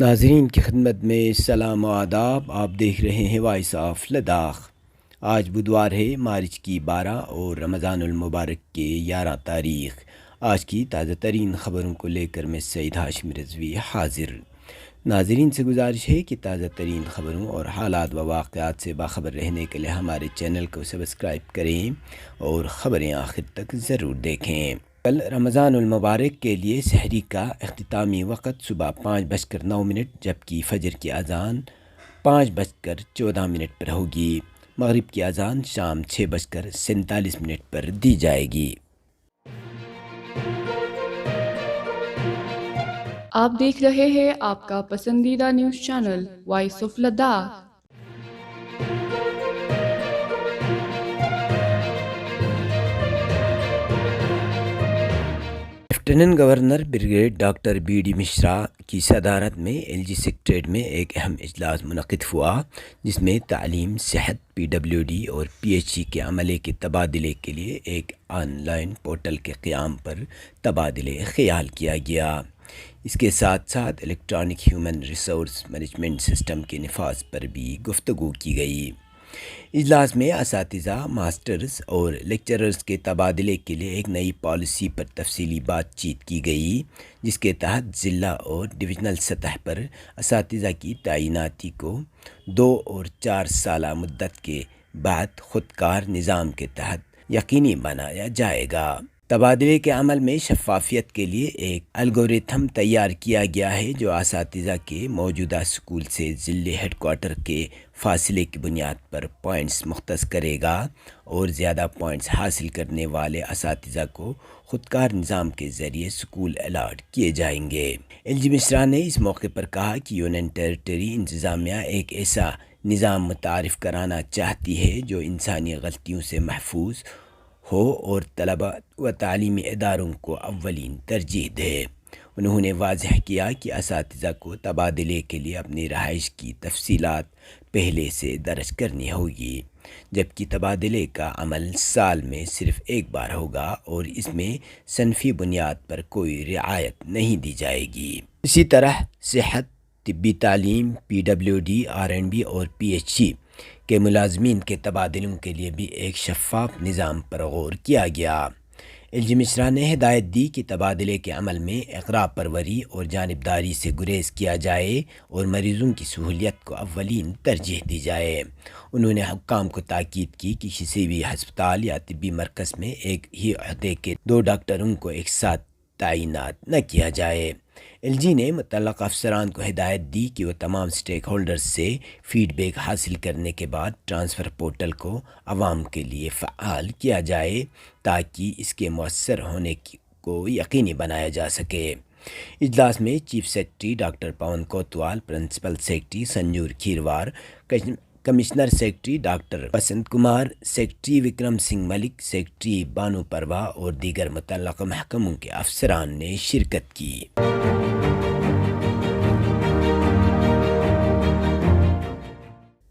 ناظرین کی خدمت میں سلام و آداب. آپ دیکھ رہے ہیں وائس آف لداخ. آج بدوار ہے، مارچ کی 12 اور رمضان المبارک کے 11 تاریخ. آج کی تازہ ترین خبروں کو لے کر میں سعید ہاشم رضوی حاضر. ناظرین سے گزارش ہے کہ تازہ ترین خبروں اور حالات و واقعات سے باخبر رہنے کے لیے ہمارے چینل کو سبسکرائب کریں اور خبریں آخر تک ضرور دیکھیں. کل رمضان المبارک کے لیے سحری کا اختتامی وقت صبح 5:09 جبکہ فجر کی اذان 5:14 پر ہوگی. مغرب کی اذان شام 6:47 پر دی جائے گی. آپ دیکھ رہے ہیں آپ کا پسندیدہ news channel voice of Ladakh. Lieutenant governor brigadier doctor B D Mishra کی صدارت میں ایل جی سیکریٹریٹ میں ایک اہم اجلاس منعقد ہوا، جس میں تعلیم، صحت، پی ڈبلیو ڈی اور پی ایچ ای کے عملے کے تبادلے کے لیے ایک آن لائن پورٹل کے قیام پر تبادلہ خیال کیا گیا. اس کے ساتھ ساتھ electronic human resource management system کے نفاذ پر بھی گفتگو کی گئی. اجلاس میں اساتذہ، ماسٹرز اور لیکچررز کے تبادلے کے لیے ایک نئی پالیسی پر تفصیلی بات چیت کی گئی، جس کے تحت ضلع اور ڈویژنل سطح پر اساتذہ کی تعیناتی کو 2 اور 4 سالہ مدت کے بعد خودکار نظام کے تحت یقینی بنایا جائے گا. تبادلے کے عمل میں شفافیت کے لیے ایک الگوریتھم تیار کیا گیا ہے جو اساتذہ کے موجودہ اسکول سے ضلعی ہیڈ کوارٹر کے فاصلے کی بنیاد پر پوائنٹس مختص کرے گا اور زیادہ پوائنٹس حاصل کرنے والے اساتذہ کو خودکار نظام کے ذریعے اسکول الاٹ کیے جائیں گے. ایل جی مشرا نے اس موقع پر کہا کہ یونین ٹیریٹری انتظامیہ ایک ایسا نظام متعارف کرانا چاہتی ہے جو انسانی غلطیوں سے محفوظ ہو اور طلبہ و تعلیمی اداروں کو اولین ترجیح دے. انہوں نے واضح کیا کہ اساتذہ کو تبادلے کے لیے اپنی رہائش کی تفصیلات پہلے سے درج کرنی ہوگی، جبکہ تبادلے کا عمل سال میں صرف ایک بار ہوگا اور اس میں صنفی بنیاد پر کوئی رعایت نہیں دی جائے گی. اسی طرح صحت، طبی تعلیم، P W D, R and B اور پی ایچ ای کے ملازمین کے تبادلوں کے لیے بھی ایک شفاف نظام پر غور کیا گیا. ایل جی مشرا نے ہدایت دی کہ تبادلے کے عمل میں اغراء پروری اور جانبداری سے گریز کیا جائے اور مریضوں کی سہولیت کو اولین ترجیح دی جائے. انہوں نے حکام کو تاکید کی کہ کسی بھی ہسپتال یا طبی مرکز میں ایک ہی عہدے کے 2 ڈاکٹروں کو ایک ساتھ تعینات نہ کیا جائے. ایل جی نے متعلقہ افسران کو ہدایت دی کہ وہ تمام سٹیک ہولڈرز سے فیڈ بیک حاصل کرنے کے بعد ٹرانسفر پورٹل کو عوام کے لیے فعال کیا جائے تاکہ اس کے مؤثر ہونے کو یقینی بنایا جا سکے. اجلاس میں chief secretary doctor Pawan Kotwal, principal secretary Sanjeev Khirwar, commissioner secretary doctor Basant Kumar, secretary Vikram Singh Malik, secretary Bhanu Parwa اور دیگر متعلقہ محکموں کے افسران نے شرکت کی.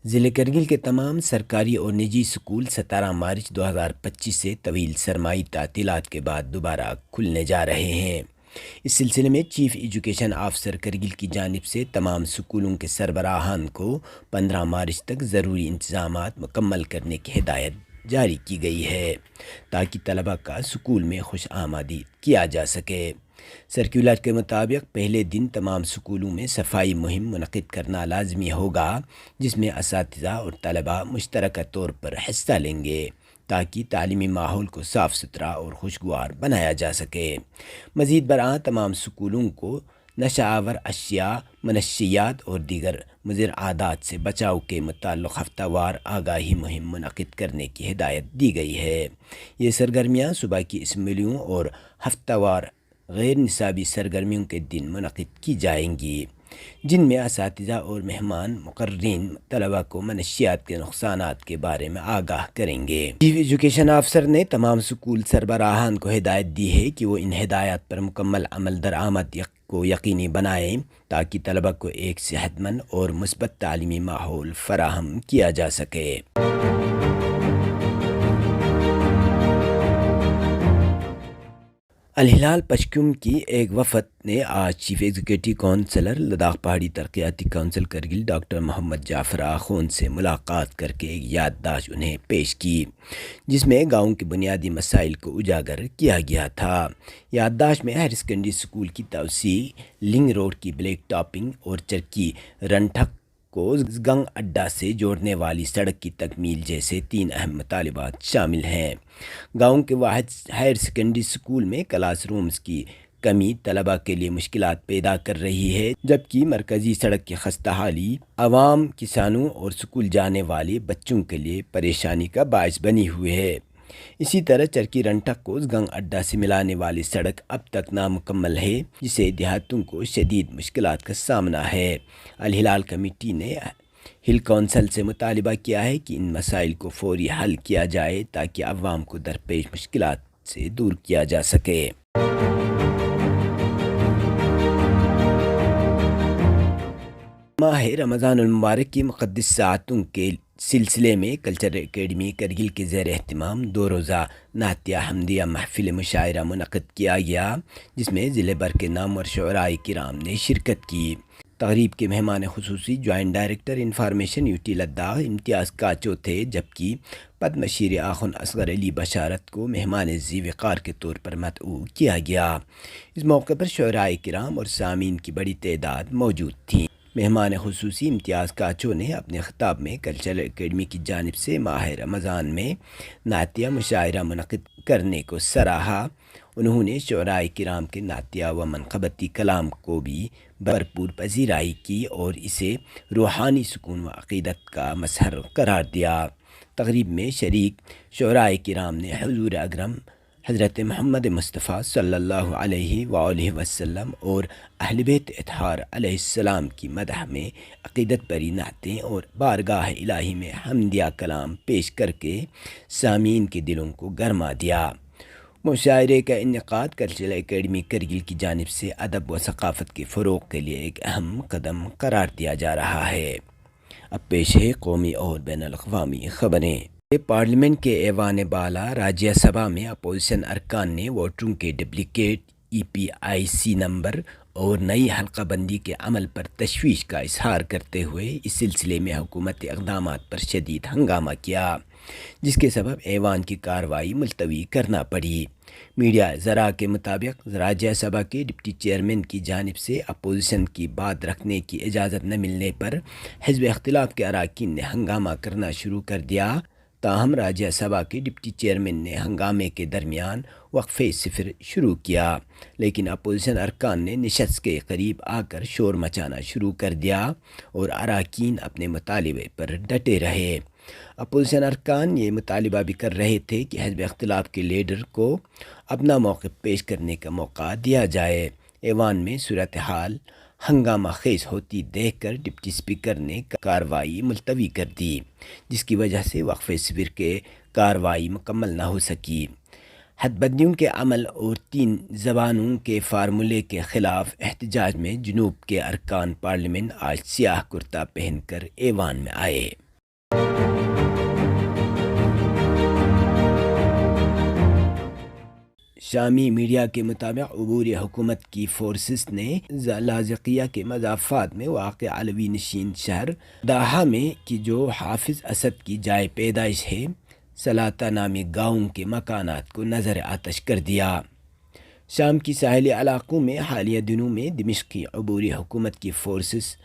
ضلع کرگل کے تمام سرکاری اور نجی اسکول 17 مارچ 2025 سے طویل سرمائی تعطیلات کے بعد دوبارہ کھلنے جا رہے ہیں. اس سلسلے میں چیف ایجوکیشن آفیسر کرگل کی جانب سے تمام اسکولوں کے سربراہان کو 15 مارچ تک ضروری انتظامات مکمل کرنے کی ہدایت جاری کی گئی ہے تاکہ طلبہ کا اسکول میں خوش آمدید کیا جا سکے. سرکولر کے مطابق پہلے دن تمام اسکولوں میں صفائی مہم منعقد کرنا لازمی ہوگا، جس میں اساتذہ اور طلبہ مشترکہ طور پر حصہ لیں گے تاکہ تعلیمی ماحول کو صاف ستھرا اور خوشگوار بنایا جا سکے. مزید برآں تمام اسکولوں کو نشہ آور اشیاء، منشیات اور دیگر مضر عادات سے بچاؤ کے متعلق ہفتہ وار آگاہی مہم منعقد کرنے کی ہدایت دی گئی ہے. یہ سرگرمیاں صبح کی اسمبلیوں اور ہفتہ وار غیر نصابی سرگرمیوں کے دن منعقد کی جائیں گی، جن میں اساتذہ اور مہمان مقررین طلبہ کو منشیات کے نقصانات کے بارے میں آگاہ کریں گے. چیف ایجوکیشن آفیسر نے تمام اسکول سربراہان کو ہدایت دی ہے کہ وہ ان ہدایات پر مکمل عمل درآمد کو یقینی بنائیں تاکہ طلبہ کو ایک صحت مند اور مثبت تعلیمی ماحول فراہم کیا جا سکے. الہلال پشکم کی ایک وفد نے آج چیف ایگزیکٹو کونسلر لداخ پہاڑی ترقیاتی کونسل کرگل ڈاکٹر محمد جعفر آخوند سے ملاقات کر کے ایک یادداشت انہیں پیش کی، جس میں گاؤں کے بنیادی مسائل کو اجاگر کیا گیا تھا۔ یادداشت میں ہائر سیکنڈری اسکول کی توسیع، لنگ روڈ کی بلیک ٹاپنگ اور چرکی رنٹھک کو گنگ اڈا سے جوڑنے والی سڑک کی تکمیل جیسے 3 اہم مطالبات شامل ہیں۔ گاؤں کے واحد ہائر سیکنڈری اسکول میں کلاس رومز کی کمی طلباء کے لیے مشکلات پیدا کر رہی ہے، جبکہ مرکزی سڑک کی خستہ حالی عوام، کسانوں اور اسکول جانے والے بچوں کے لیے پریشانی کا باعث بنی ہوئی ہے۔ اسی طرح چرکی رنٹھک کو گنگ اڈا سے ملانے والی سڑک اب تک نامکمل ہے، جسے دیہاتیوں کو شدید مشکلات کا سامنا ہے۔ الہلال کمیٹی نے ہل کونسل سے مطالبہ کیا ہے کہ ان مسائل کو فوری حل کیا جائے تاکہ عوام کو درپیش مشکلات سے دور کیا جا سکے۔ ماہ رمضان المبارک کی مقدس ساعتوں کے سلسلے میں کلچرل اکیڈمی کرگل کے زیر اہتمام 2 روزہ نعتیہ حمدیہ محفل مشاعرہ منعقد کیا گیا، جس میں ضلع بھر کے نامور شعراء کرام نے شرکت کی۔ تقریب کے مہمان خصوصی joint director information UT Ladakh Imtiyaz Kacho تھے، جبکہ پدم شری آخوند اصغر علی بشارت کو مہمان ذی وقار کے طور پر مدعو کیا گیا۔ اس موقع پر شعراء کرام اور سامعین کی بڑی تعداد موجود تھی۔ مہمان خصوصی امتیاز کاچو نے اپنے خطاب میں کلچرل اکیڈمی کی جانب سے ماہ رمضان میں نعتیہ مشاعرہ منعقد کرنے کو سراہا۔ انہوں نے شعراء کرام کے نعتیہ و منقبتی کلام کو بھی بھرپور پذیرائی کی اور اسے روحانی سکون و عقیدت کا مظہر قرار دیا۔ تقریب میں شریک شعراء کرام نے حضور اکرم حضرت محمد مصطفیٰ صلی اللہ علیہ وآلہ وسلم اور اہل بیت اطہار علیہ السلام کی مدح میں عقیدت بری نعتیں اور بارگاہ الہی میں حمدیہ کلام پیش کر کے سامعین کے دلوں کو گرما دیا۔ مشاعرے کا انعقاد کلچرل اکیڈمی کرگل کی جانب سے ادب و ثقافت کے فروغ کے لیے ایک اہم قدم قرار دیا جا رہا ہے۔ اب پیش ہے قومی اور بین الاقوامی خبریں۔ پارلیمنٹ کے ایوان بالا راجیہ سبھا میں اپوزیشن ارکان نے ووٹروں کے ڈپلیکیٹ EPIC نمبر اور نئی حلقہ بندی کے عمل پر تشویش کا اظہار کرتے ہوئے اس سلسلے میں حکومتی اقدامات پر شدید ہنگامہ کیا، جس کے سبب ایوان کی کارروائی ملتوی کرنا پڑی۔ میڈیا ذرائع کے مطابق راجیہ سبھا کے ڈپٹی چیئرمین کی جانب سے اپوزیشن کی بات رکھنے کی اجازت نہ ملنے پر حزب اختلاف کے اراکین نے ہنگامہ کرنا شروع کر دیا۔ تاہم راجیہ سبھا کے ڈپٹی چیئرمین نے ہنگامے کے درمیان وقفہ صفر شروع کیا، لیکن اپوزیشن ارکان نے نشست کے قریب آ کر شور مچانا شروع کر دیا اور اراکین اپنے مطالبے پر ڈٹے رہے۔ اپوزیشن ارکان یہ مطالبہ بھی کر رہے تھے کہ حزب اختلاف کے لیڈر کو اپنا موقف پیش کرنے کا موقع دیا جائے۔ ایوان میں صورتحال ہنگامہ خیز ہوتی دیکھ کر ڈپٹی اسپیکر نے کارروائی ملتوی کر دی، جس کی وجہ سے وقفہ صفر کے کارروائی مکمل نہ ہو سکی۔ حد بندیوں کے عمل اور 3 زبانوں کے فارمولے کے خلاف احتجاج میں جنوب کے ارکان پارلیمنٹ آج سیاہ کرتا پہن کر ایوان میں آئے۔ شامی میڈیا کے مطابق عبوری حکومت کی فورسز نے لاذقیہ کے مضافات میں واقع علوی نشین شہر داہا میں کی جو حافظ اسد کی جائے پیدائش ہے، سلاطہ نامی گاؤں کے مکانات کو نظر آتش کر دیا۔ شام کی ساحلی علاقوں میں حالیہ دنوں میں دمشقی عبوری حکومت کی فورسز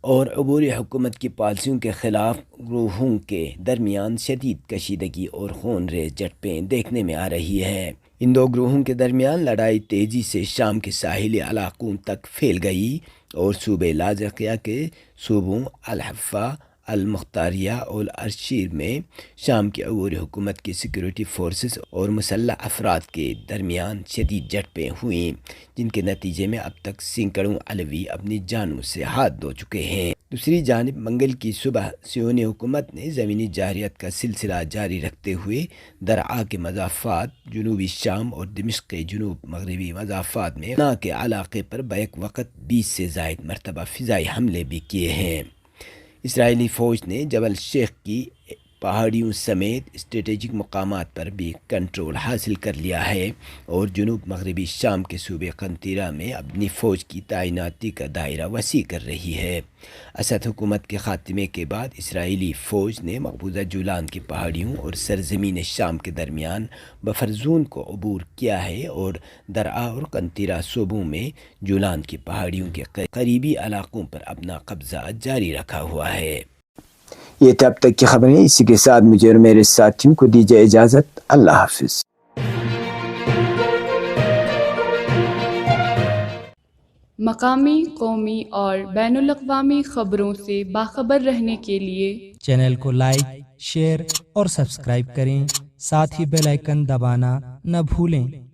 اور عبوری حکومت کی پالیسیوں کے خلاف گروہوں کے درمیان شدید کشیدگی اور خون ریز جھڑپیں دیکھنے میں آ رہی ہے۔ ان 2 گروہوں کے درمیان لڑائی تیزی سے شام کے ساحلی علاقوں تک پھیل گئی اور صوبے لاذقیہ کے صوبوں الحفا، المختاریہ اور الشیر میں شام کی عبوری حکومت کی سیکورٹی فورسز اور مسلح افراد کے درمیان شدید جھڑپیں ہوئیں، جن کے نتیجے میں اب تک سینکڑوں علوی اپنی جانوں سے ہاتھ دھو چکے ہیں۔ دوسری جانب منگل کی صبح صہیونی حکومت نے زمینی جارحیت کا سلسلہ جاری رکھتے ہوئے درعا کے مضافات، جنوبی شام اور دمشق کے جنوب مغربی مضافات میں نا کے علاقے پر بیک وقت 20 سے زائد مرتبہ فضائی حملے بھی کیے ہیں۔ اسرائیلی فوج نے جبل شیخ کی پہاڑیوں سمیت اسٹریٹجک مقامات پر بھی کنٹرول حاصل کر لیا ہے اور جنوب مغربی شام کے صوبے قنطرہ میں اپنی فوج کی تعیناتی کا دائرہ وسیع کر رہی ہے۔ اسد حکومت کے خاتمے کے بعد اسرائیلی فوج نے مقبوضہ جولان کی پہاڑیوں اور سرزمین شام کے درمیان بفر زون کو عبور کیا ہے اور درعا اور قنطرہ صوبوں میں جولان کی پہاڑیوں کے قریبی علاقوں پر اپنا قبضہ جاری رکھا ہوا ہے۔ یہ تھا اب تک کی خبریں، اسی کے ساتھ مجھے اور میرے ساتھیوں کو دیجیے اجازت۔ اللہ حافظ۔ مقامی، قومی اور بین الاقوامی خبروں سے باخبر رہنے کے لیے چینل کو لائک، شیئر اور سبسکرائب کریں، ساتھ ہی بیل آئیکن دبانا نہ بھولیں۔